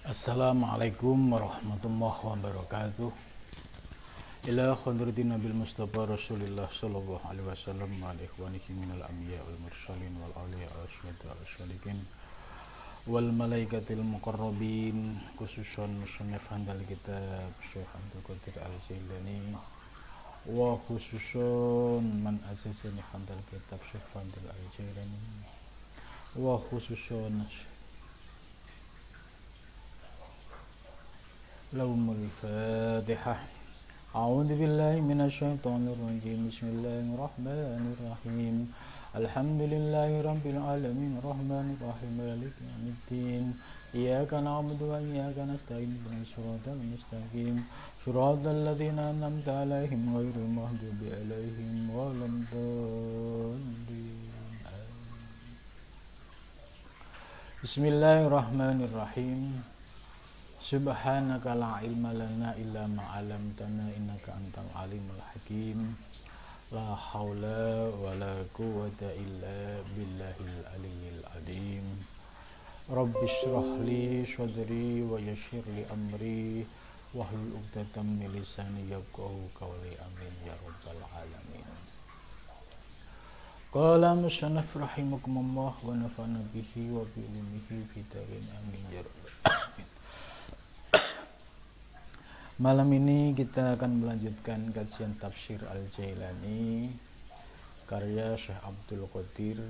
Assalamualaikum warahmatullahi wabarakatuh. Ila khadratin Nabil Mustafa Rasulillah sallallahu alaihi wasallam wa ala ikhwanihi minal anbiya wal mursalin wal awliya wasyuhada wasyalikin wal malaikatil muqarrabin, khususan musannif handal kitab Syekh Abdul Qadir Al-Jailani wa khususan man asasani handal kitab Syekh Fadil Al-Jailani wa khususan Laumul Fatihah. A'udzu billahi minasyaitonir rajim. Bismillahirrahmanirrahim. Alhamdulillahi rabbil alamin arrahmanir rahim maliki yaumiddin. Iyyaka na'budu wa iyyaka nasta'in ihdinas siratal mustaqim. Shiratal ladzina an'amta 'alaihim ghairil maghdubi 'alaihim waladdallin. Bismillahirrahmanirrahim. Subhanaka la ilma lana illa ma 'allamtana innaka antal alimul hakim. La haula wala quwwata illa billahil aliyyil azim. Rabbi shrah li sadri wa yassir li amri wahlul 'uqdatam min lisani yafqahu qawli. Amin ya rabbal alamin. Qala musannif rahimakumullah wa nafa'ana bihi wa bi ilmihi fi darin amin ya rabbal alamin. Malam ini kita akan melanjutkan kajian tafsir Al-Jailani karya Syekh Abdul Qadir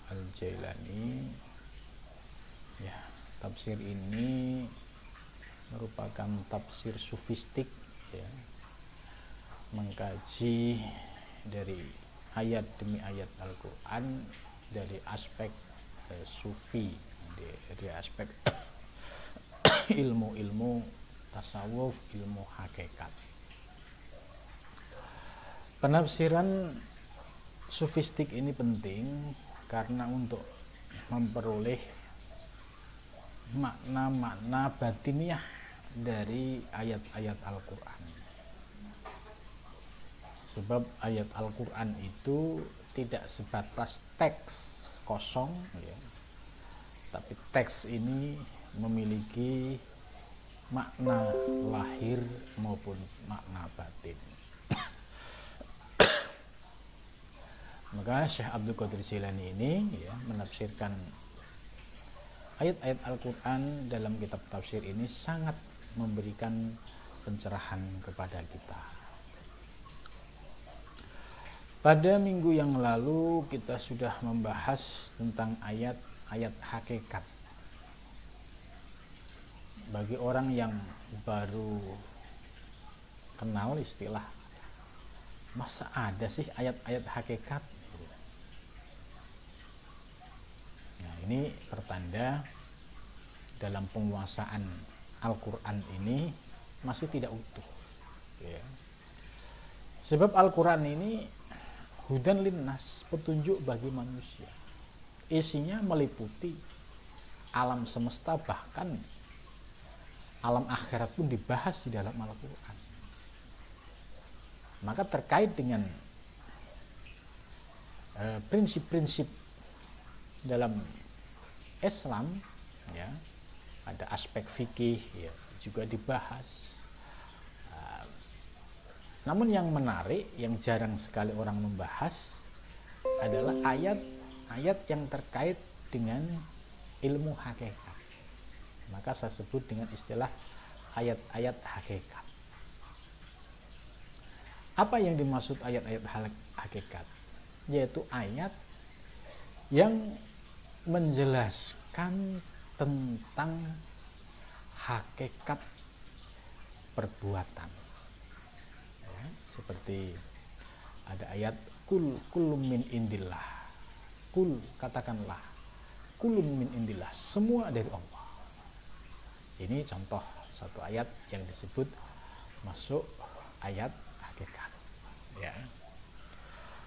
Al-Jailani. Ya, tafsir ini merupakan tafsir sufistik, ya, mengkaji dari ayat demi ayat Al-Quran dari aspek sufi, dari aspek ilmu-ilmu tasawuf, ilmu hakikat. Penafsiran sufistik ini penting karena untuk memperoleh makna-makna batiniah dari ayat-ayat Al-Quran. Sebab ayat Al-Quran itu tidak sebatas teks kosong, ya, tapi teks ini memiliki makna lahir maupun makna batin. Maka Syekh Abdul Qadir Jailani ini, ya, menafsirkan ayat-ayat Al-Quran dalam kitab tafsir ini sangat memberikan pencerahan kepada kita. Pada minggu yang lalu kita sudah membahas tentang ayat-ayat hakikat. Bagi orang yang baru kenal istilah, masa ada sih ayat-ayat hakikat? Nah, ini pertanda dalam penguasaan Al-Quran ini masih tidak utuh, ya. Sebab Al-Quran ini hudan linnas, petunjuk bagi manusia. Isinya meliputi alam semesta, bahkan alam akhirat pun dibahas di dalam Al-Quran. Maka terkait dengan prinsip-prinsip dalam Islam, ya, ada aspek fikih, ya, juga dibahas. Namun yang menarik, yang jarang sekali orang membahas adalah ayat-ayat yang terkait dengan ilmu hakikat. Maka saya sebut dengan istilah ayat-ayat hakikat. Apa yang dimaksud ayat-ayat hakikat? Yaitu ayat yang menjelaskan tentang hakikat perbuatan, ya, seperti ada ayat kulum min indillah, katakanlah kulum min indillah, semua dari Allah. Ini contoh satu ayat yang disebut masuk ayat hakikat, ya.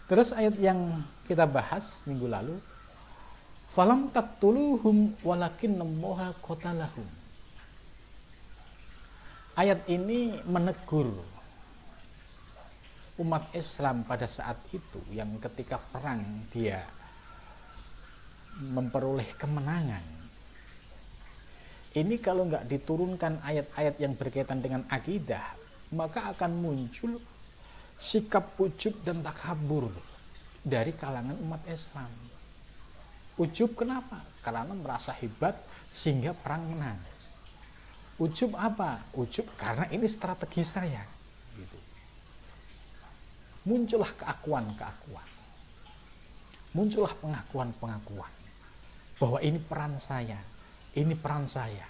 Terus ayat yang kita bahas minggu lalu, falam taqtuluhum walakinnallaha qatalahum. Ayat ini menegur umat Islam pada saat itu yang ketika perang dia memperoleh kemenangan, Ini kalau nggak diturunkan ayat-ayat yang berkaitan dengan akidah, maka akan muncul sikap ujub dan takabur dari kalangan umat Islam. Ujub kenapa? Karena merasa hebat sehingga perang menang. Ujub apa? Ujub karena ini strategi saya. Gitu. Muncullah keakuan-keakuan. Muncullah pengakuan-pengakuan bahwa ini peran saya, ini peran saya.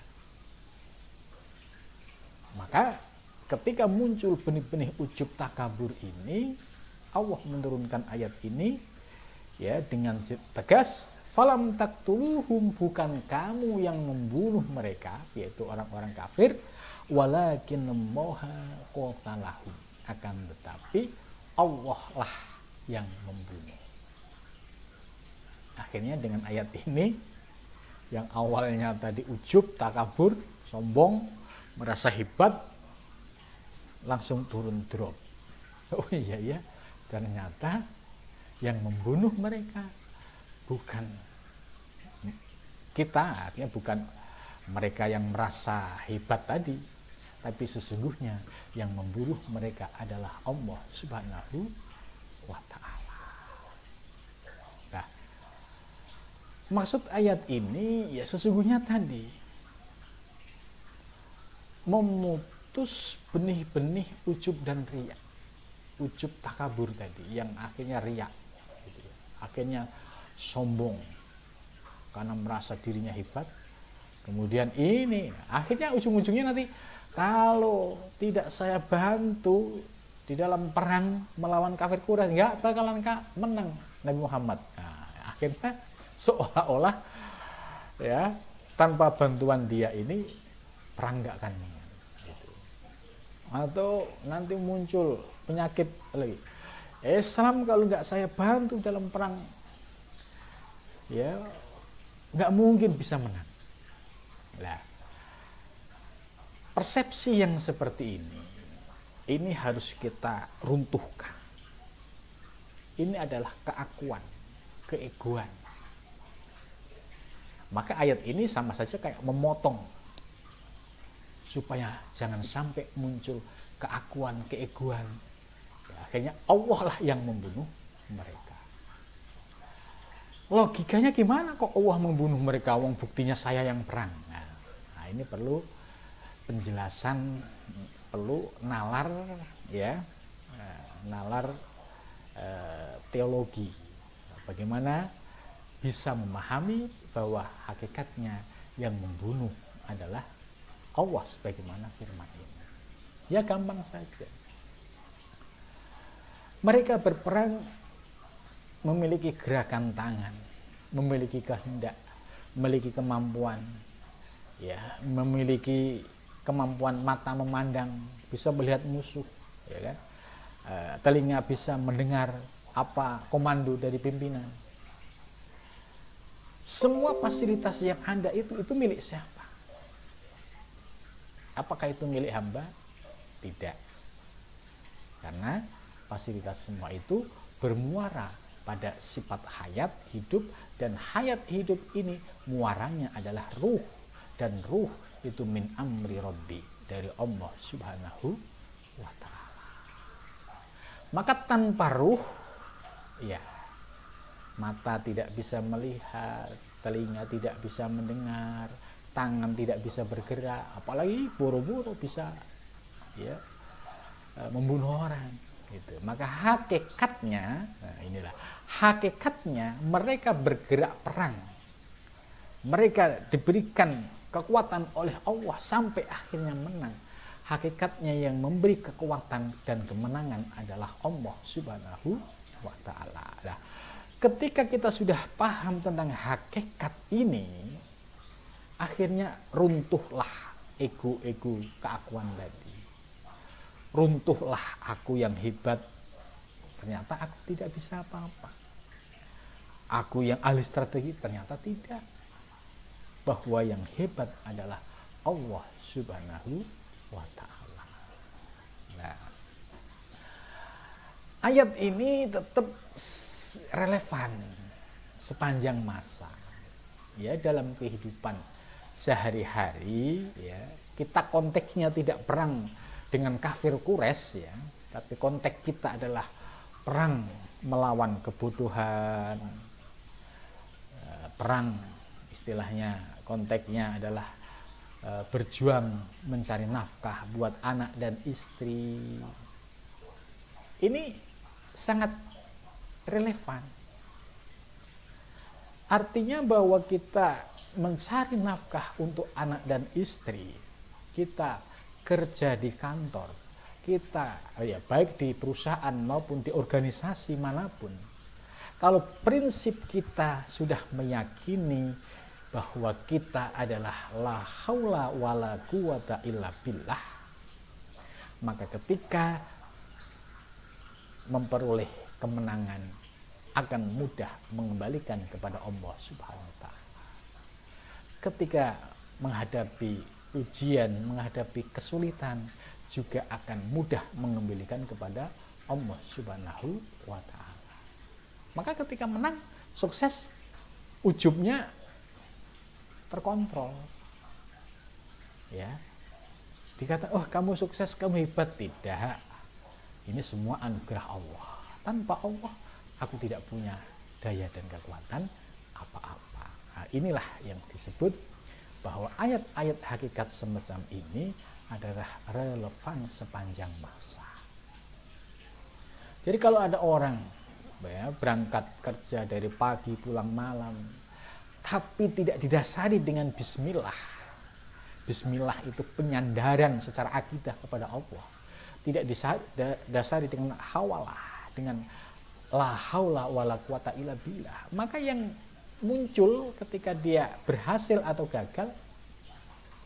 Maka ketika muncul benih-benih ujub takabur ini, Allah menurunkan ayat ini ya dengan tegas, falam taqtuluhum, bukan kamu yang membunuh mereka, yaitu orang-orang kafir, walakin moha qatalahum, akan tetapi Allah lah yang membunuh. Akhirnya dengan ayat ini yang awalnya tadi ujub, takabur, sombong, merasa hebat, langsung turun drop. Oh iya ya, ternyata yang membunuh mereka bukan kita, artinya bukan mereka yang merasa hebat tadi, tapi sesungguhnya yang membunuh mereka adalah Allah Subhanahu wa ta'ala. Nah, maksud ayat ini ya sesungguhnya tadi memutus benih-benih ujub dan riya, ujub takabur tadi yang akhirnya riya, gitu ya. Akhirnya sombong karena merasa dirinya hebat. Kemudian ini akhirnya ujung-ujungnya nanti kalau tidak saya bantu di dalam perang melawan kafir Quraisy nggak bakalan menang Nabi Muhammad. Nah, akhirnya seolah-olah ya tanpa bantuan dia ini perang nggak akan menang. Gitu. Atau nanti muncul penyakit lagi. Islam kalau nggak saya bantu dalam perang ya nggak mungkin bisa menang. Nah, persepsi yang seperti ini harus kita runtuhkan. Ini adalah keakuan, keegoan. Maka ayat ini sama saja kayak memotong supaya jangan sampai muncul keakuan, keegoan. Ya, akhirnya Allah lah yang membunuh mereka. Logikanya gimana kok Allah membunuh mereka, wong buktinya saya yang perang. Nah, ini perlu penjelasan, perlu nalar ya, nalar teologi. Bagaimana bisa memahami bahwa hakikatnya yang membunuh adalah Allah sebagaimana firman ini. Ya gampang saja. Mereka berperang memiliki gerakan tangan, memiliki kehendak, memiliki kemampuan, ya, memiliki kemampuan mata memandang, bisa melihat musuh, ya kan? Telinga bisa mendengar apa komando dari pimpinan. Semua fasilitas yang ada itu milik siapa? Apakah itu milik hamba? Tidak. Karena fasilitas semua itu bermuara pada sifat hayat hidup, dan hayat hidup ini muaranya adalah ruh, dan ruh itu min amri Rabbi, dari Allah Subhanahu wa ta'ala. Maka tanpa ruh ya mata tidak bisa melihat, telinga tidak bisa mendengar, tangan tidak bisa bergerak, apalagi boro-boro bisa ya membunuh orang. Gitu. Maka hakikatnya, nah inilah hakikatnya mereka bergerak perang, mereka diberikan kekuatan oleh Allah sampai akhirnya menang. Hakikatnya yang memberi kekuatan dan kemenangan adalah Allah Subhanahu wa ta'ala. Nah, ketika kita sudah paham tentang hakikat ini, akhirnya runtuhlah ego-ego keakuan tadi. Runtuhlah aku yang hebat, ternyata aku tidak bisa apa-apa. Aku yang ahli strategi, ternyata tidak. Bahwa yang hebat adalah Allah Subhanahu wa ta'ala. Nah, ayat ini tetap relevan sepanjang masa ya dalam kehidupan sehari-hari ya, kita konteksnya tidak perang dengan kafir Quraisy ya, tapi konteks kita adalah perang melawan kebutuhan, perang istilahnya konteksnya adalah berjuang mencari nafkah buat anak dan istri. Ini sangat relevan. Artinya bahwa kita mencari nafkah untuk anak dan istri, kita kerja di kantor, kita ya baik di perusahaan maupun di organisasi manapun, kalau prinsip kita sudah meyakini bahwa kita adalah la haula wala quwata illa billah, maka ketika memperoleh kemenangan akan mudah mengembalikan kepada Allah Subhanahu wa Ta'ala. Ketika menghadapi ujian, menghadapi kesulitan, juga akan mudah mengembalikan kepada Allah Subhanahu wa Ta'ala. Maka ketika menang, sukses, ujubnya terkontrol. Ya. Dikata, "Oh, kamu sukses, kamu hebat." Tidak. Ini semua anugerah Allah. Tanpa Allah, aku tidak punya daya dan kekuatan apa-apa. Nah, inilah yang disebut bahwa ayat-ayat hakikat semacam ini adalah relevan sepanjang masa. Jadi kalau ada orang ya, berangkat kerja dari pagi pulang malam, tapi tidak didasari dengan bismillah. Bismillah itu penyandaran secara akidah kepada Allah. Tidak didasari dengan hawalah, dengan la haula wala quwata illa billah. Maka yang muncul ketika dia berhasil atau gagal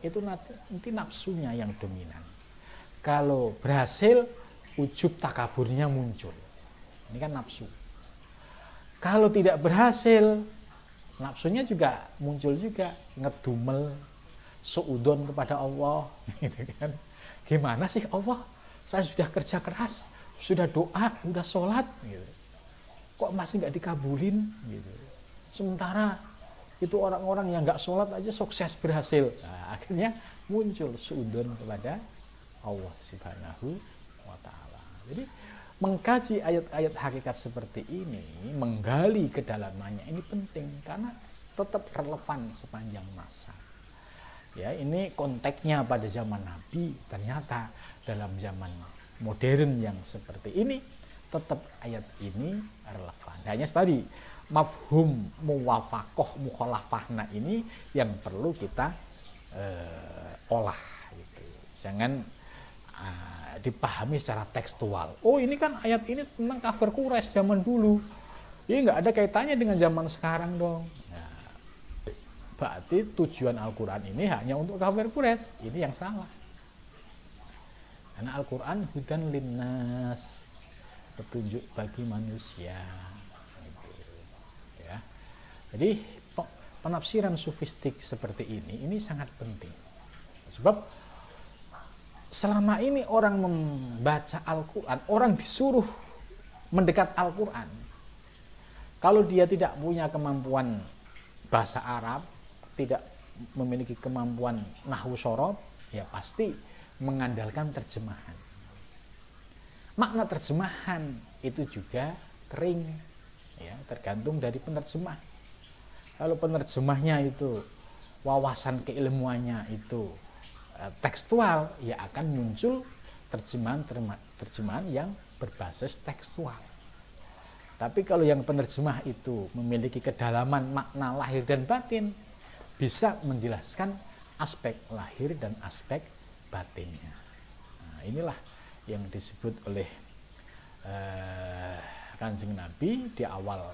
itu nanti nafsunya yang dominan. Kalau berhasil, ujub takaburnya muncul. Ini kan nafsu. Kalau tidak berhasil, nafsunya juga muncul juga, ngedumel, suudon kepada Allah, gitu kan. Gimana sih Allah? Saya sudah kerja keras, sudah doa, sudah sholat, gitu. Kok masih nggak dikabulin gitu. Sementara itu orang-orang yang nggak sholat aja sukses berhasil. Nah, akhirnya muncul suudon kepada Allah Subhanahu wa Ta'ala. Jadi mengkaji ayat-ayat hakikat seperti ini, menggali kedalamannya ini penting karena tetap relevan sepanjang masa. Ya, ini konteksnya pada zaman Nabi, ternyata dalam zaman modern yang seperti ini tetap ayat ini relevan. Hanya tadi mafhum muwafaqah mukhalafahna ini yang perlu kita olah gitu. Jangan dipahami secara tekstual. Oh, ini kan ayat ini tentang kafir Quraisy zaman dulu. Ini nggak ada kaitannya dengan zaman sekarang dong. Nah, berarti tujuan Al-Quran ini hanya untuk kafir Quraisy. Ini yang salah. Karena Al-Quran hudan linnas, petunjuk bagi manusia. Gitu. Ya. Jadi penafsiran sufistik seperti ini sangat penting. Sebab selama ini orang membaca Al-Quran, orang disuruh mendekat Al-Quran. Kalau dia tidak punya kemampuan bahasa Arab, tidak memiliki kemampuan nahwu shorof, ya pasti mengandalkan terjemahan. Makna terjemahan itu juga kering, ya, tergantung dari penerjemah. Kalau penerjemahnya itu wawasan keilmuannya itu tekstual, ya akan muncul terjemahan yang berbasis tekstual. Tapi kalau yang penerjemah itu memiliki kedalaman makna lahir dan batin, bisa menjelaskan aspek lahir dan aspek batinnya. Nah, inilah yang disebut oleh Kanjeng Nabi di awal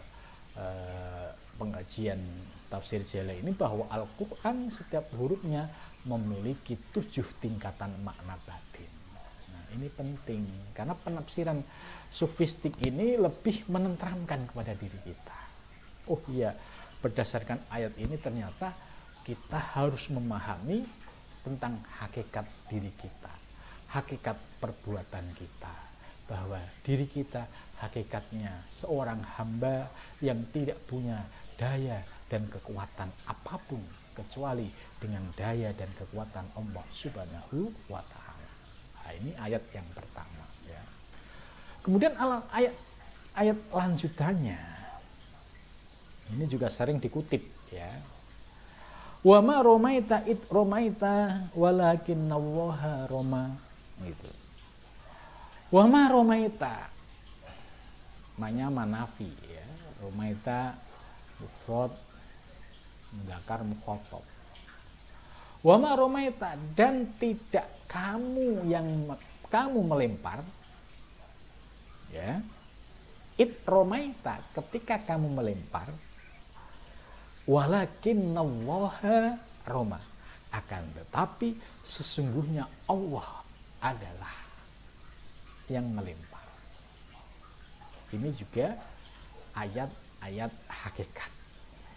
pengajian tafsir Jalalain ini, bahwa Al-Quran setiap hurufnya memiliki 7 tingkatan makna batin. Nah, ini penting karena penafsiran sufistik ini lebih menenteramkan kepada diri kita. Oh iya, berdasarkan ayat ini ternyata kita harus memahami tentang hakikat diri kita, hakikat perbuatan kita, bahwa diri kita hakikatnya seorang hamba yang tidak punya daya dan kekuatan apapun kecuali dengan daya dan kekuatan Allah Subhanahu wa Ta'ala. Nah, ini ayat yang pertama ya. Kemudian ayat lanjutannya ini juga sering dikutip ya. Wa ma romaita id romaita walakinnallaha roma, gitu. Wa ma romaita manya manafi ya. Romaita mufrad mudzakkar mukhatab. Wa ma romaita, dan tidak kamu melempar ya. Id romaita, ketika kamu melempar, walakinnallaha roma, akan tetapi sesungguhnya Allah adalah yang melempar. Ini juga ayat-ayat hakikat.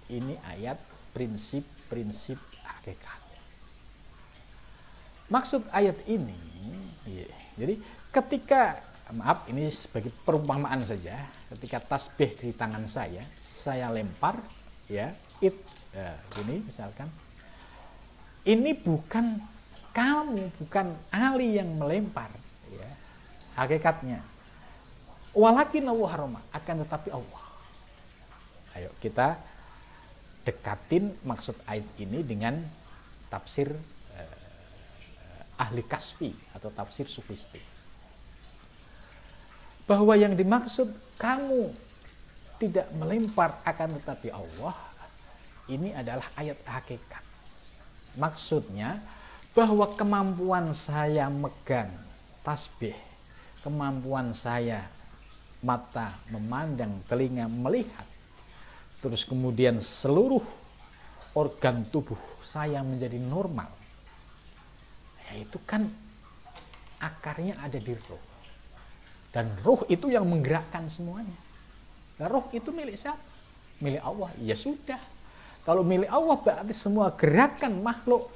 Ini ayat prinsip-prinsip hakikat. Maksud ayat ini ya, jadi ketika, maaf ini sebagai perumpamaan saja, ketika tasbih di tangan saya lempar ya, ini misalkan, ini bukan kamu, bukan Ali yang melempar ya, hakikatnya walakinnallaha roma, akan tetapi Allah. Ayo kita dekatin maksud ayat ini dengan tafsir ahli kasfi atau tafsir sufistik, bahwa yang dimaksud kamu tidak melempar akan tetapi Allah, ini adalah ayat hakikat. Maksudnya bahwa kemampuan saya megang tasbih, kemampuan saya mata memandang, telinga melihat, terus kemudian seluruh organ tubuh saya menjadi normal, ya itu kan akarnya ada di ruh, dan ruh itu yang menggerakkan semuanya. Nah, roh itu milik siapa? Milik Allah. Ya sudah, kalau milik Allah berarti semua gerakan makhluk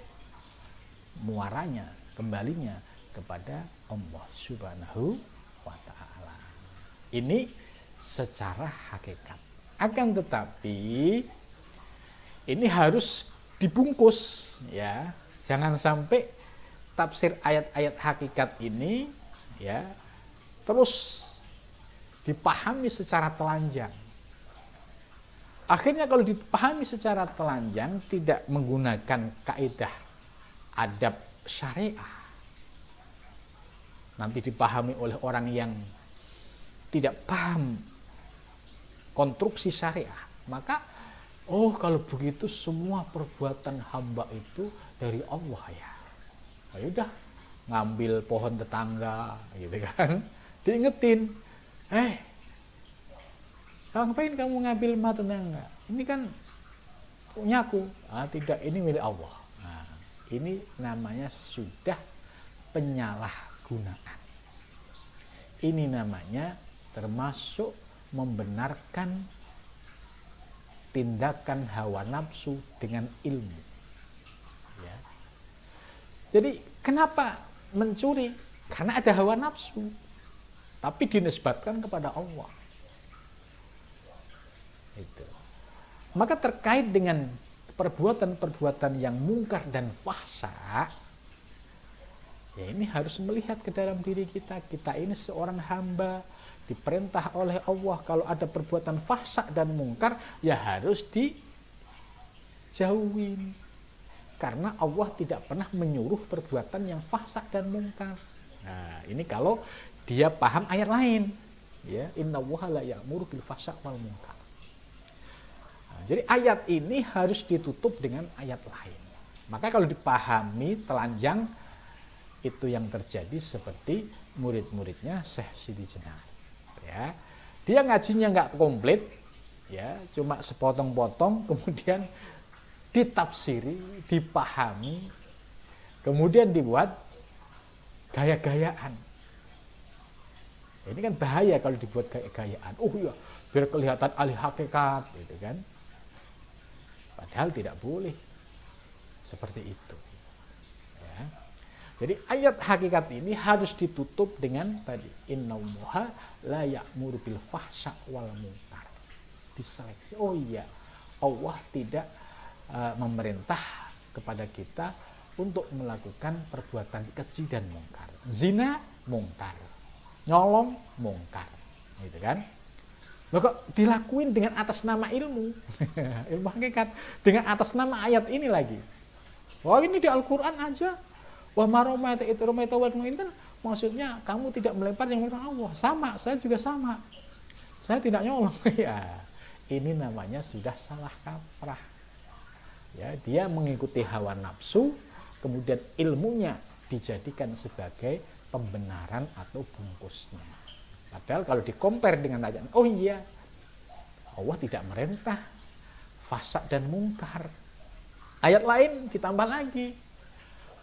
muaranya, kembalinya kepada Allah Subhanahu wa Ta'ala. Ini secara hakikat. Akan tetapi ini harus dibungkus ya. Jangan sampai tafsir ayat-ayat hakikat ini ya terus dipahami secara telanjang. Akhirnya kalau dipahami secara telanjang, tidak menggunakan kaidah adab syariah, nanti dipahami oleh orang yang tidak paham konstruksi syariah, maka oh kalau begitu semua perbuatan hamba itu dari Allah ya. Ayo udah ngambil pohon tetangga gitu kan, diingetin, ngapain kamu ngambil mata tetangga? Ini kan punyaku. Tidak, ini milik Allah. Nah, ini namanya sudah penyalahgunaan. Ini namanya termasuk membenarkan tindakan hawa nafsu dengan ilmu. Ya. Jadi kenapa mencuri? Karena ada hawa nafsu, tapi dinisbatkan kepada Allah. Itu. Maka terkait dengan perbuatan-perbuatan yang mungkar dan fahsya, ya ini harus melihat ke dalam diri kita. Kita ini seorang hamba, diperintah oleh Allah kalau ada perbuatan fahsya dan mungkar ya harus dijauhin. Karena Allah tidak pernah menyuruh perbuatan yang fahsya dan mungkar. Nah, ini kalau dia paham ayat lain, ya, innallaha la ya'muru bil fahsya wal munkar. Jadi ayat ini harus ditutup dengan ayat lain. Maka kalau dipahami telanjang, itu yang terjadi seperti murid-muridnya Syekh Siti Jenar. Ya, dia ngajinya nggak komplit, ya, cuma sepotong-potong, kemudian ditafsiri, dipahami, kemudian dibuat gaya-gayaan. Ini kan bahaya kalau dibuat gaya-gayaan. Oh iya, biar kelihatan ahli hakikat, gitu kan? Padahal tidak boleh seperti itu. Ya. Jadi ayat hakikat ini harus ditutup dengan tadi innallaha la ya'muru bil fahsya wal munkar. Diseleksi. Oh iya, Allah tidak memerintah kepada kita untuk melakukan perbuatan keji dan mungkar. Zina mungkar, nyolong mungkar, gitu kan? Loh kok dilakuin dengan atas nama ilmu, ilmu hakikat, dengan atas nama ayat ini lagi. Wah ini di Al-Quran aja. Wah maromata itu romaita ini kan maksudnya kamu tidak melempar yang melempar Allah. Sama, saya juga sama. Saya tidak nyolong. Ya, ini namanya sudah salah kaprah. Ya, dia mengikuti hawa nafsu, kemudian ilmunya dijadikan sebagai pembenaran atau bungkusnya. Padahal kalau di-compare dengan ayat, oh iya, Allah tidak merintah fasad dan mungkar. Ayat lain ditambah lagi,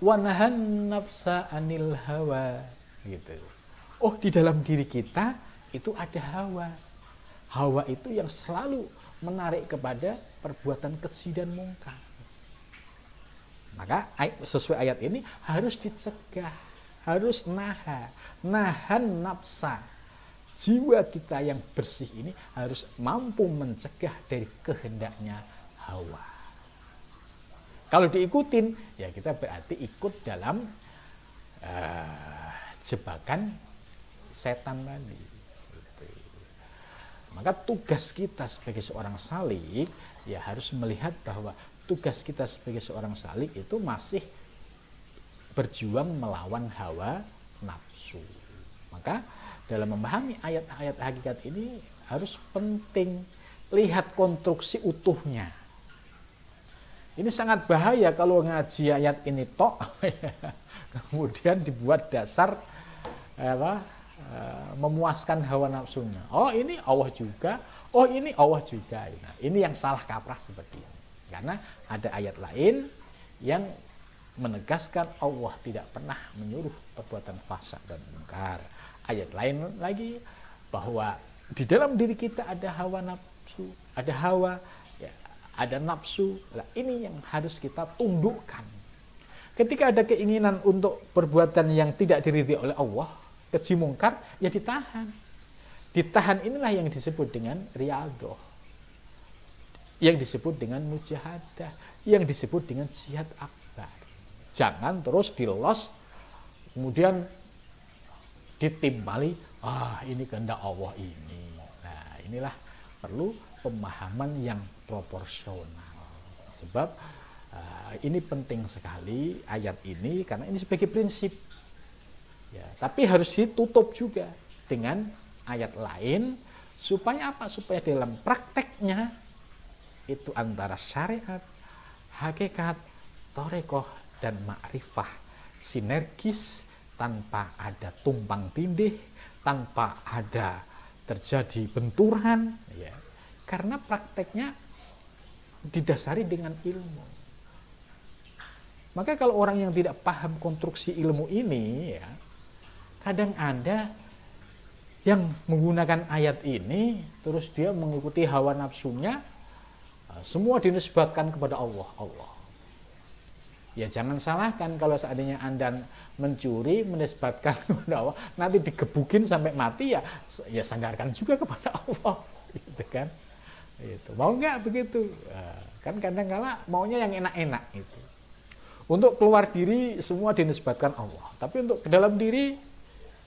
wanahan nafsa anil hawa, gitu. Oh, di dalam diri kita itu ada hawa. Hawa itu yang selalu menarik kepada perbuatan keji dan mungkar. Maka sesuai ayat ini harus dicegah, harus nahan nafsa. Jiwa kita yang bersih ini harus mampu mencegah dari kehendaknya hawa. Kalau diikutin, ya kita berarti ikut dalam jebakan setan tadi. Maka tugas kita sebagai seorang salik ya harus melihat bahwa tugas kita sebagai seorang salik itu masih berjuang melawan hawa nafsu. Maka dalam memahami ayat-ayat hakikat ini harus penting lihat konstruksi utuhnya. Ini sangat bahaya kalau ngaji ayat ini tok kemudian dibuat dasar memuaskan hawa nafsunya. Oh ini Allah juga, oh ini Allah juga. Nah, ini yang salah kaprah seperti ini. Karena ada ayat lain yang menegaskan Allah tidak pernah menyuruh perbuatan fasad dan mungkar. Ayat lain lagi bahwa di dalam diri kita ada hawa nafsu, ada hawa, ya, ada nafsu. Nah, ini yang harus kita tundukkan. Ketika ada keinginan untuk perbuatan yang tidak diridhai oleh Allah, keji mungkar, ya ditahan. Ditahan inilah yang disebut dengan riyadhah, yang disebut dengan mujahadah, yang disebut dengan jihad akbar. Jangan terus dilos, kemudian ditimbali, ini kehendak Allah ini. Nah, inilah perlu pemahaman yang proporsional. Sebab ini penting sekali ayat ini, karena ini sebagai prinsip. Ya, tapi harus ditutup juga dengan ayat lain, supaya apa? Supaya dalam prakteknya itu antara syariat, hakikat, thariqah, dan ma'rifah sinergis, tanpa ada tumpang tindih, tanpa ada terjadi benturan, ya. Karena prakteknya didasari dengan ilmu. Maka kalau orang yang tidak paham konstruksi ilmu ini, ya, kadang ada yang menggunakan ayat ini, terus dia mengikuti hawa nafsunya, semua dinisbatkan kepada Allah. Ya jangan salahkan kalau seandainya Anda mencuri, menisbatkan kepada Allah, nanti digebukin sampai mati, ya sandarkan juga kepada Allah, gitu kan? Itu mau nggak begitu? Kan kadang-kala maunya yang enak-enak itu. Untuk keluar diri semua dinisbatkan Allah, tapi untuk ke dalam diri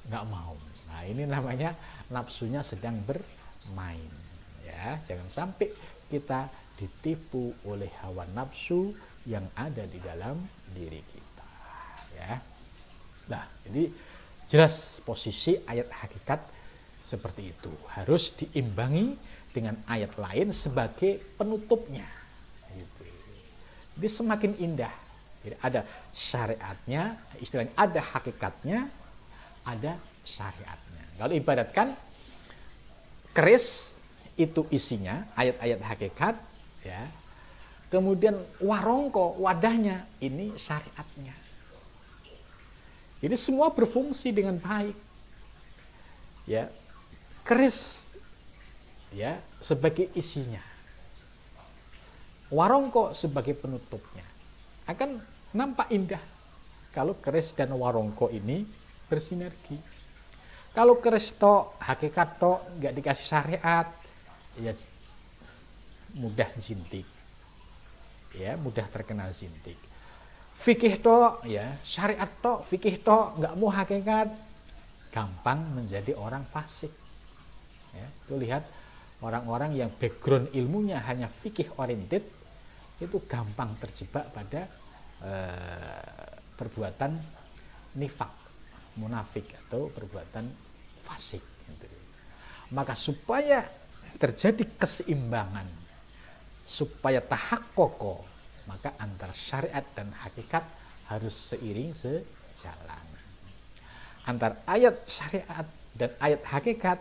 nggak mau. Nah ini namanya nafsunya sedang bermain. Ya jangan sampai kita ditipu oleh hawa nafsu yang ada di dalam diri kita, ya. Nah, jadi jelas posisi ayat hakikat seperti itu harus diimbangi dengan ayat lain sebagai penutupnya. Gitu. Jadi semakin indah. Jadi ada syariatnya, istilahnya ada hakikatnya, ada syariatnya. Kalau ibaratkan keris itu isinya ayat-ayat hakikat, ya. Kemudian warongko, wadahnya, ini syariatnya. Jadi semua berfungsi dengan baik. Ya, keris, ya, sebagai isinya. Warongko sebagai penutupnya. Akan nampak indah kalau keris dan warongko ini bersinergi. Kalau keris tok, hakikat tok, nggak dikasih syariat, ya mudah jintik. ya, mudah terkena zindik. Fikih tok, ya, syariat tok, fikih tok, nggak mau hakikat, gampang menjadi orang fasik. Ya, itu lihat orang-orang yang background ilmunya hanya fikih oriented, itu gampang terjebak pada perbuatan nifak, munafik, atau perbuatan fasik. Gitu. Maka supaya terjadi keseimbangan, supaya tahakkoko, maka antara syariat dan hakikat harus seiring sejalan. Antara ayat syariat dan ayat hakikat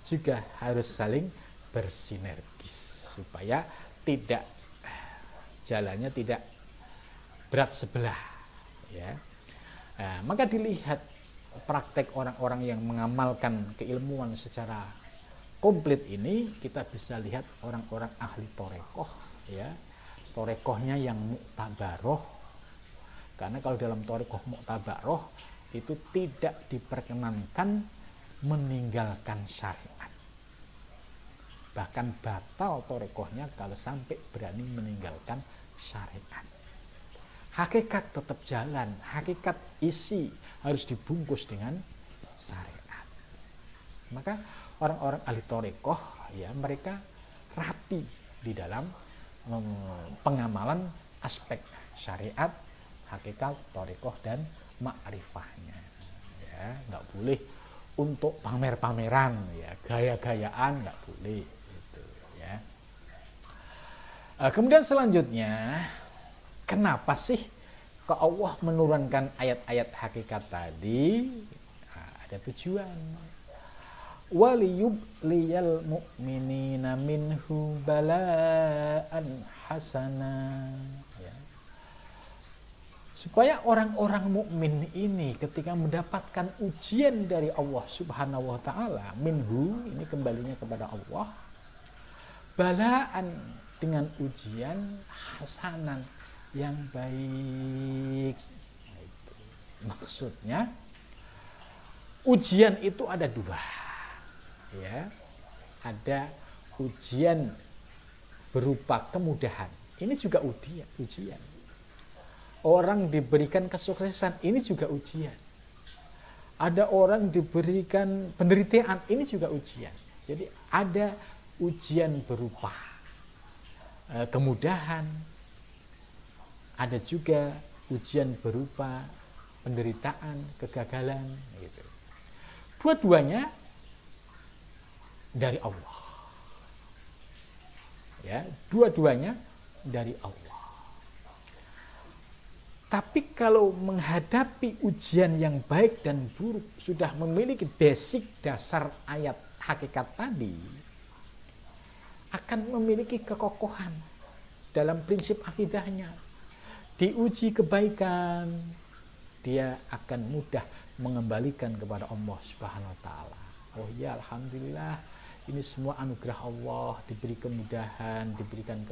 juga harus saling bersinergis supaya tidak jalannya tidak berat sebelah, ya. Nah, maka dilihat praktek orang-orang yang mengamalkan keilmuan secara komplit ini, kita bisa lihat orang-orang ahli torekoh, ya, torekohnya yang muktabaroh. Karena kalau dalam torekoh muktabaroh itu tidak diperkenankan meninggalkan syariat, bahkan batal torekohnya kalau sampai berani meninggalkan syariat. Hakikat tetap jalan, hakikat isi harus dibungkus dengan syariat. Maka orang-orang ahli torekoh, ya, mereka rapi di dalam pengamalan aspek syariat, hakikat, torekoh, dan makrifahnya. Ya, nggak boleh untuk pamer-pameran, ya, gaya-gayaan nggak boleh. Gitu, ya. Kemudian selanjutnya, kenapa sih kok Allah menurunkan ayat-ayat hakikat tadi? Nah, ada tujuan. Waliyubliyal mu'minina minhu bala'an hasana, ya. Supaya orang-orang mukmin ini ketika mendapatkan ujian dari Allah Subhanahu wa taala, minhu ini kembalinya kepada Allah, balaan dengan ujian hasanan yang baik. Maksudnya ujian itu ada dua, ya. Ada ujian berupa kemudahan, ini juga ujian. Orang diberikan kesuksesan, ini juga ujian. Ada orang diberikan penderitaan, ini juga ujian. Jadi ada ujian berupa kemudahan, ada juga ujian berupa penderitaan, kegagalan, gitu. Dua-duanya dari Allah, ya, dua-duanya dari Allah. Tapi kalau menghadapi ujian yang baik dan buruk, sudah memiliki basic dasar ayat hakikat tadi, akan memiliki kekokohan dalam prinsip akidahnya. Diuji kebaikan, dia akan mudah mengembalikan kepada Allah Subhanahu wa taala. Oh ya, alhamdulillah, ini semua anugerah Allah, diberi kemudahan, diberikan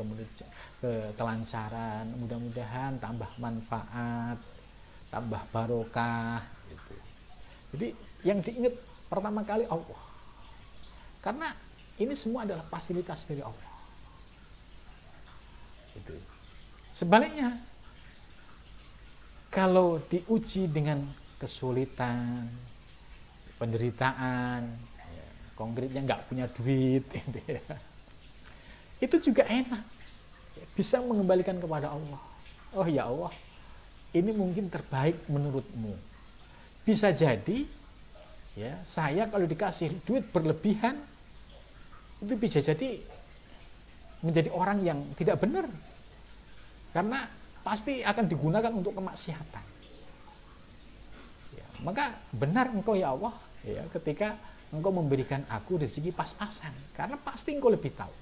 kelancaran, mudah-mudahan tambah manfaat, tambah barokah, gitu. Jadi yang diingat pertama kali Allah, karena ini semua adalah fasilitas dari Allah. Gitu. Sebaliknya, kalau diuji dengan kesulitan, penderitaan, konkretnya nggak punya duit, gitu ya, itu juga enak, bisa mengembalikan kepada Allah. Oh ya Allah, ini mungkin terbaik menurutmu. Bisa jadi, ya, saya kalau dikasih duit berlebihan, itu bisa jadi menjadi orang yang tidak benar, karena pasti akan digunakan untuk kemaksiatan. Ya, maka benar engkau ya Allah, ya, ketika engkau memberikan aku rezeki pas-pasan, karena pasti engkau lebih tahu.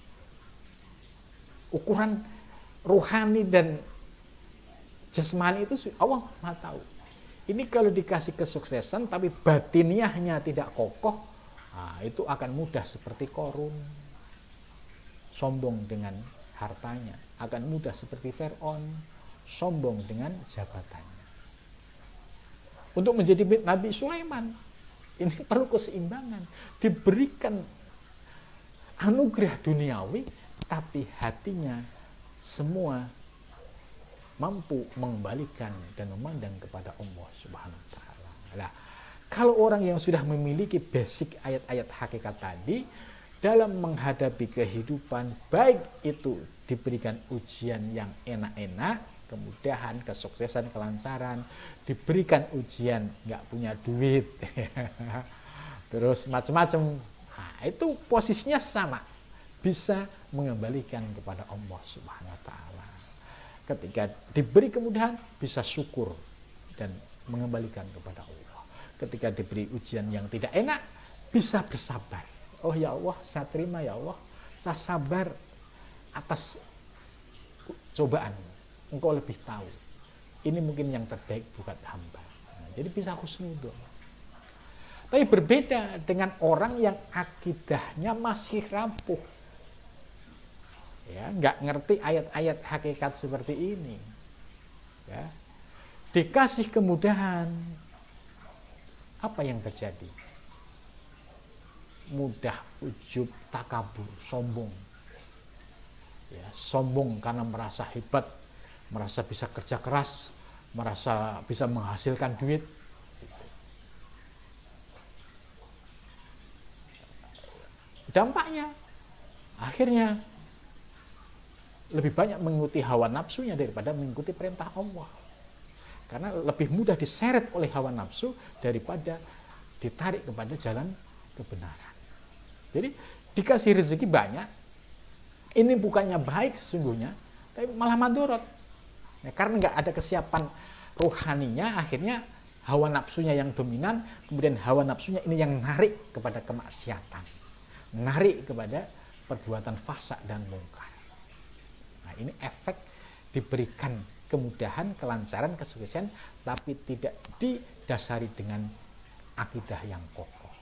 Ukuran rohani dan jasmani itu Allah Maha tahu. Ini kalau dikasih kesuksesan tapi batiniahnya tidak kokoh, nah, itu akan mudah seperti Korun, sombong dengan hartanya. Akan mudah seperti Fir'aun, sombong dengan jabatannya. Untuk menjadi Nabi Sulaiman, ini perlu keseimbangan, diberikan anugerah duniawi, tapi hatinya semua mampu mengembalikan dan memandang kepada Allah Subhanahu wa taala. Nah, kalau orang yang sudah memiliki basic ayat-ayat hakikat tadi dalam menghadapi kehidupan, baik itu diberikan ujian yang enak-enak, kemudahan, kesuksesan, kelancaran, diberikan ujian nggak punya duit, terus macam-macam, nah, itu posisinya sama, bisa mengembalikan kepada Allah Subhanahu wa taala. Ketika diberi kemudahan, bisa syukur dan mengembalikan kepada Allah. Ketika diberi ujian yang tidak enak, bisa bersabar. Oh ya Allah, saya terima ya Allah, saya sabar atas cobaan. Engkau lebih tahu. Ini mungkin yang terbaik buat hamba. Nah, jadi bisa husnudzon. Tapi berbeda dengan orang yang akidahnya masih rapuh. Ya, nggak ngerti ayat-ayat hakikat seperti ini. Ya. Dikasih kemudahan, apa yang terjadi? Mudah ujub, takabur, sombong. Ya, sombong karena merasa hebat, merasa bisa kerja keras, merasa bisa menghasilkan duit. Dampaknya, akhirnya lebih banyak mengikuti hawa nafsunya daripada mengikuti perintah Allah. Karena lebih mudah diseret oleh hawa nafsu daripada ditarik kepada jalan kebenaran. Jadi dikasih rezeki banyak, ini bukannya baik sesungguhnya, tapi malah madorot. Ya, karena nggak ada kesiapan rohaninya, akhirnya hawa nafsunya yang dominan, kemudian hawa nafsunya ini yang narik kepada kemaksiatan, narik kepada perbuatan fasik dan mungkar. Nah, ini efek diberikan kemudahan, kelancaran, kesuksesan, tapi tidak didasari dengan akidah yang kokoh.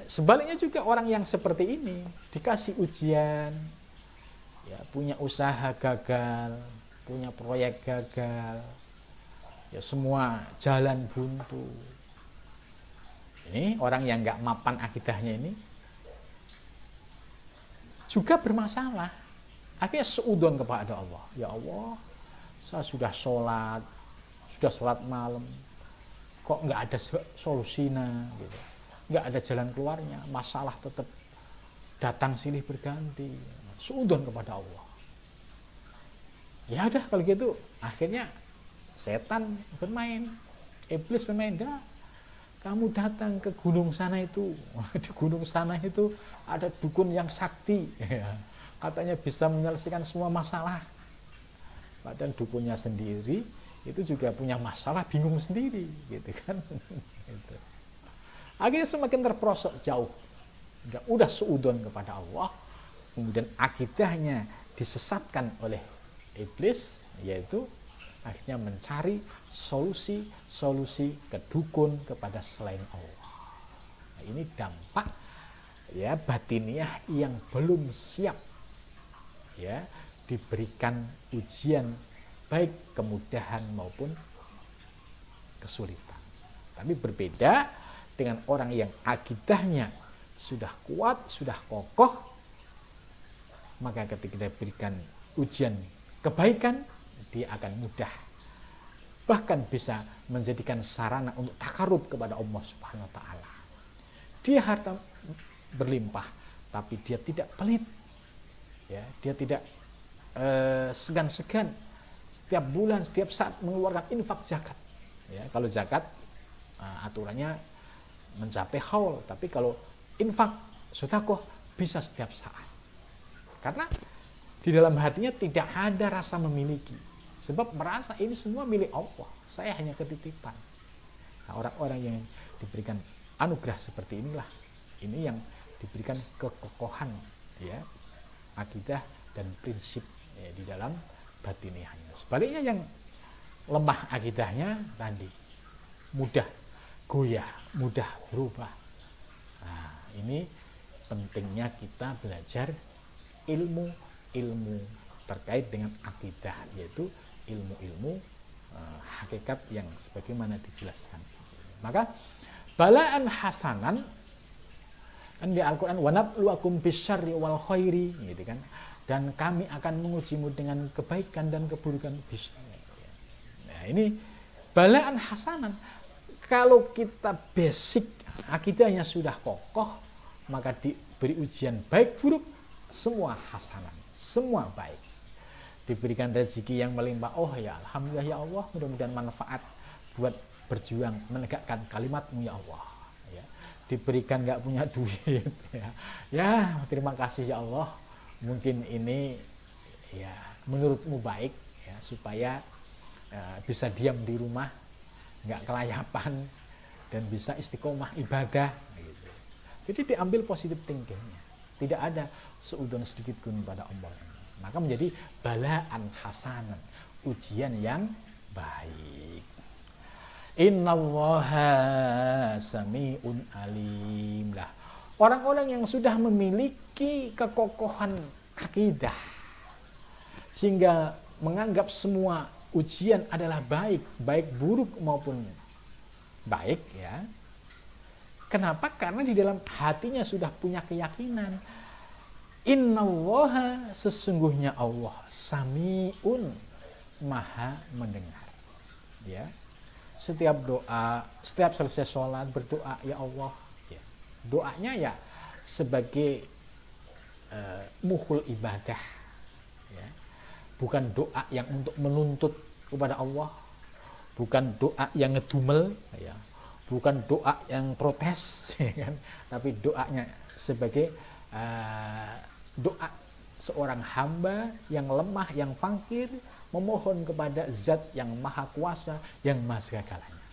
Sebaliknya juga orang yang seperti ini dikasih ujian, ya, punya usaha gagal, punya proyek gagal, ya semua jalan buntu. Ini orang yang nggak mapan akidahnya ini juga bermasalah. Akhirnya seudon kepada Allah. Ya Allah, saya sudah sholat malam, kok nggak ada solusinya, gitu. Nggak ada jalan keluarnya, masalah tetap datang silih berganti. Seudon kepada Allah. Ya udah kalau gitu, akhirnya setan bermain, iblis bermain. Dah, kamu datang ke gunung sana itu, di gunung sana itu ada dukun yang sakti. Katanya bisa menyelesaikan semua masalah. Padahal dukunnya sendiri itu juga punya masalah, bingung sendiri, gitu kan. Gitu. Akhirnya semakin terperosok jauh. Udah seudon kepada Allah, kemudian akidahnya disesatkan oleh iblis, yaitu akhirnya mencari solusi ke dukun, kepada selain Allah. Nah, ini dampak ya batiniah yang belum siap, ya, diberikan ujian baik kemudahan maupun kesulitan. Tapi berbeda dengan orang yang akidahnya sudah kuat, sudah kokoh, maka ketika diberikan ujian kebaikan, dia akan mudah, bahkan bisa menjadikan sarana untuk takarub kepada Allah Subhanahu wa taala. Dia harta berlimpah, tapi dia tidak pelit. Ya, dia tidak segan-segan setiap bulan, setiap saat mengeluarkan infak zakat. Ya, kalau zakat aturannya mencapai haul, tapi kalau infak sedekah bisa setiap saat. Karena di dalam hatinya tidak ada rasa memiliki, sebab merasa ini semua milik Allah, saya hanya ketitipan. Nah, orang-orang yang diberikan anugerah seperti inilah, ini yang diberikan kekokohan, ya, akidah dan prinsip, ya, di dalam batiniahnya. Sebaliknya yang lemah akidahnya tadi mudah goyah, mudah berubah. Nah, ini pentingnya kita belajar ilmu terkait dengan akidah, yaitu ilmu-ilmu hakikat yang sebagaimana dijelaskan. Maka balaan hasanan kan di Al-Qur'an, wa nabluwakum bisyarri wal khairi, gitu kan. dan kami akan mengujimu dengan kebaikan dan keburukan. Nah, ini balaan hasanan. Kalau kita basic akidahnya sudah kokoh, maka diberi ujian baik buruk, semua hasanan, semua baik. Diberikan rezeki yang melimpah, oh ya alhamdulillah ya Allah, mudah-mudahan manfaat buat berjuang menegakkan kalimat-Mu ya Allah. Ya. Diberikan nggak punya duit, ya terima kasih ya Allah, mungkin ini ya menurut-Mu baik, ya supaya bisa diam di rumah, nggak kelayapan, dan bisa istiqomah ibadah. Gitu. Jadi diambil positif thinkingnya, tidak ada seudon sedikit pun pada Allah. Maka menjadi balaan hasanan, ujian yang baik. Innallaha sami'un alim. Lah, orang-orang yang sudah memiliki kekokohan akidah sehingga menganggap semua ujian adalah baik, baik buruk maupun baik, ya. Kenapa? Karena di dalam hatinya sudah punya keyakinan. Innallaha, sesungguhnya Allah, sami'un, maha mendengar. Ya. Setiap doa, setiap selesai sholat berdoa, ya Allah. Ya. Doanya ya sebagai mukhul ibadah. Ya. Bukan doa yang untuk menuntut kepada Allah, bukan doa yang ngedumel, ya. Bukan doa yang protes, ya kan? Tapi doanya sebagai doa seorang hamba yang lemah, yang faqir, memohon kepada zat yang maha kuasa, yang maha segalanya.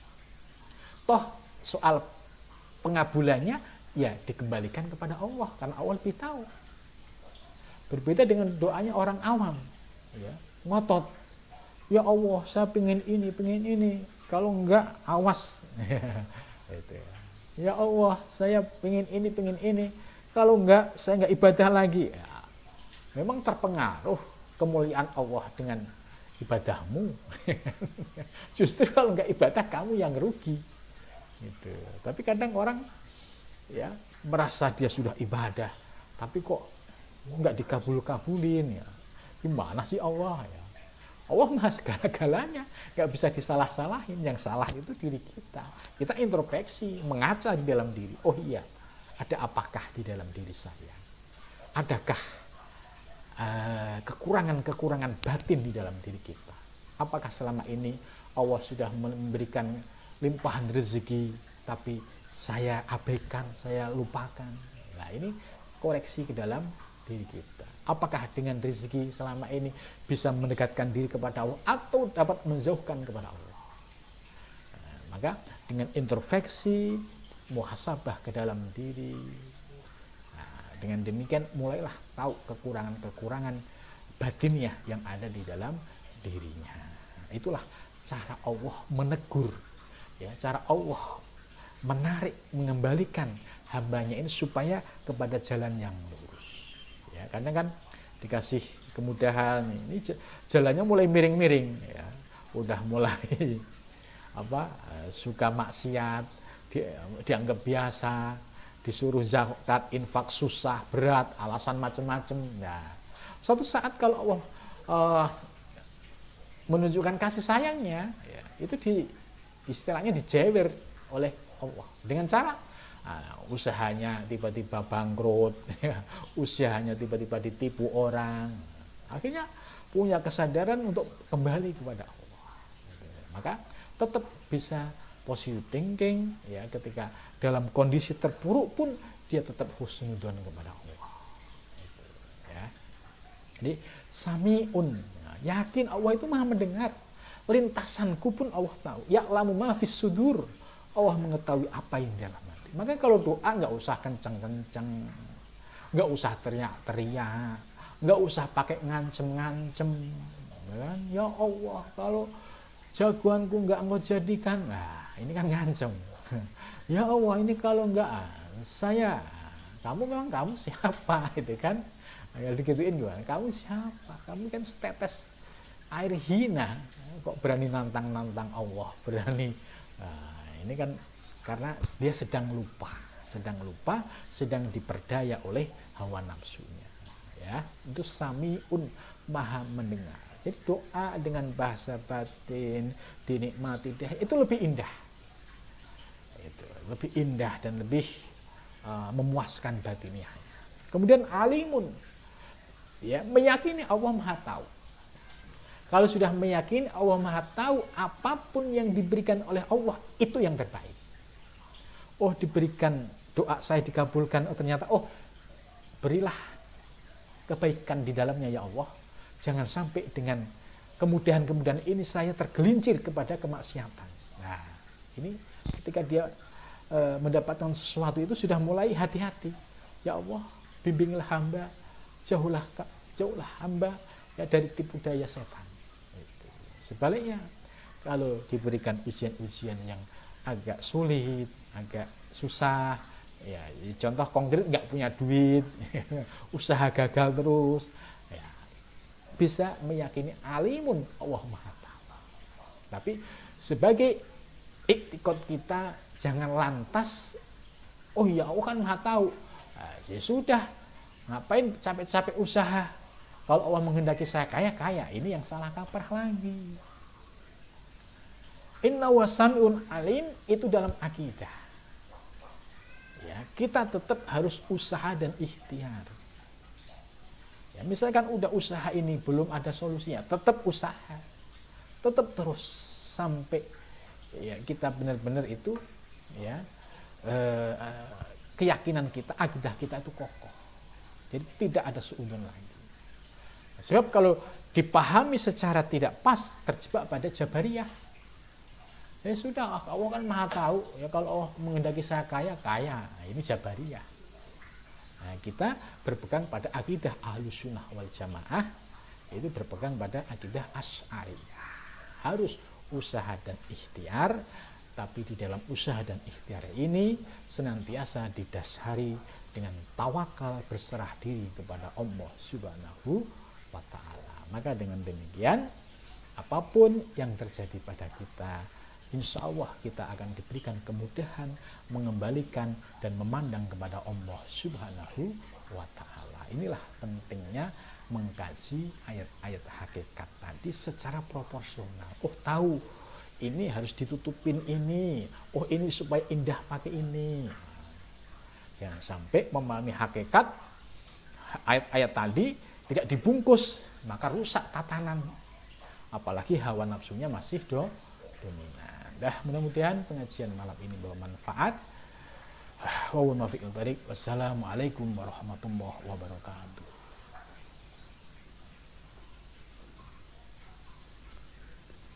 Toh soal pengabulannya ya dikembalikan kepada Allah, karena Allah lebih tahu. Berbeda dengan doanya orang awam, ya, ngotot, ya Allah saya pengen ini, kalau enggak awas. Ya Allah saya pengen ini, kalau enggak saya enggak ibadah lagi. Ya, memang terpengaruh kemuliaan Allah dengan ibadahmu. Justru kalau enggak ibadah kamu yang rugi. Gitu. Tapi kadang orang ya merasa dia sudah ibadah, tapi kok enggak dikabul-kabulin, ya. Gimana sih Allah, ya? Allah maha segala-galanya, nggak bisa disalah-salahin. Yang salah itu diri kita. Kita introspeksi, mengaca di dalam diri. Oh iya, ada apakah di dalam diri saya? Adakah kekurangan-kekurangan batin di dalam diri kita? Apakah selama ini Allah sudah memberikan limpahan rezeki, tapi saya abaikan, saya lupakan? Nah, ini koreksi ke dalam diri kita. Apakah dengan rezeki selama ini bisa mendekatkan diri kepada Allah atau dapat menjauhkan kepada Allah? Nah, maka dengan introspeksi, muhasabah ke dalam diri, nah, dengan demikian mulailah tahu kekurangan-kekurangan batinnya yang ada di dalam dirinya. Nah, itulah cara Allah menegur, ya, cara Allah menarik, mengembalikan hambanya ini supaya kepada jalan yang lurus. Ya, karena kan dikasih kemudahan, ini jalannya mulai miring-miring, ya, udah mulai suka maksiat, dianggap biasa, disuruh zakat, infak susah, berat, alasan macam-macam. Nah, suatu saat kalau Allah menunjukkan kasih sayangnya, ya, itu istilahnya dijewer oleh Allah dengan cara usahanya tiba-tiba bangkrut, ya, usahanya tiba-tiba ditipu orang, akhirnya punya kesadaran untuk kembali kepada Allah. Maka tetap bisa positive thinking, ya, ketika dalam kondisi terpuruk pun dia tetap husnudzon kepada Allah. Ya. Jadi sami'un, yakin Allah itu maha mendengar. Lintasanku pun Allah tahu. Ya'lamu ma fis sudur, Allah mengetahui apa yang dalam hati. Maka kalau doa nggak usah kencang-kencang, nggak usah teriak-teriak, nggak usah pakai ngancem-ngancem. Ya Allah, kalau jagoanku nggak engkau jadikan, nah ini kan ngancem. Ya Allah, ini kalau nggak kamu memang kamu siapa, gitu kan? Nah, digituin gimana? Kamu siapa? Kamu kan setetes air hina, kok berani nantang-nantang Allah, berani. Nah, ini kan karena dia sedang lupa, sedang diperdaya oleh hawa nafsunya. Ya, itu samiun, maha mendengar. Jadi doa dengan bahasa batin dinikmati itu lebih indah. Itu lebih indah dan lebih memuaskan batiniahnya. Kemudian alimun, ya, meyakini Allah Maha tahu. Kalau sudah meyakini Allah Maha tahu, apapun yang diberikan oleh Allah itu yang terbaik. Oh, diberikan doa saya dikabulkan, oh ternyata berilah kebaikan di dalamnya ya Allah. Jangan sampai dengan kemudahan-kemudahan ini saya tergelincir kepada kemaksiatan. Nah, ini ketika dia mendapatkan sesuatu itu sudah mulai hati-hati. Ya Allah, bimbinglah hamba, jauhlah hamba ya dari tipu daya setan. Sebaliknya, kalau diberikan ujian-ujian yang agak sulit, agak susah, ya contoh konkret nggak punya duit, usaha gagal terus, ya, bisa meyakini alimun Allah Maha Tahu. Tapi sebagai iktikad kita jangan lantas, oh ya Allah kan Maha Tahu, nah, ya sudah, ngapain capek-capek usaha? Kalau Allah menghendaki saya kaya, ini yang salah kaprah lagi. Inna wasami'un alim itu dalam akidah. Ya, kita tetap harus usaha dan ikhtiar. Ya, misalkan udah usaha ini belum ada solusinya, tetap usaha, tetap terus sampai ya kita benar-benar itu ya keyakinan kita, akidah kita itu kokoh. Jadi tidak ada suudzon lagi. Sebab kalau dipahami secara tidak pas, terjebak pada Jabariyah. Ya sudah, Allah kan Maha tahu. Ya kalau Allah menghendaki saya kaya. Nah, ini Jabariyah. Nah, kita berpegang pada akidah Ahlussunnah wal Jamaah, itu berpegang pada akidah Asy'ariyah. Harus usaha dan ikhtiar, tapi di dalam usaha dan ikhtiar ini senantiasa didasari dengan tawakal, berserah diri kepada Allah Subhanahu wa ta'ala. Maka dengan demikian, apapun yang terjadi pada kita, insya Allah kita akan diberikan kemudahan mengembalikan dan memandang kepada Allah Subhanahu wa ta'ala. Inilah pentingnya mengkaji ayat-ayat hakikat tadi secara proporsional. Oh, tahu ini harus ditutupin ini, oh ini supaya indah pakai ini. Jangan sampai memahami hakikat ayat-ayat tadi tidak dibungkus, maka rusak tatanan. Apalagi hawa nafsunya masih dominan. Mudah-mudahan pengajian malam ini bermanfaat. Wassalamualaikum warahmatullahi wabarakatuh.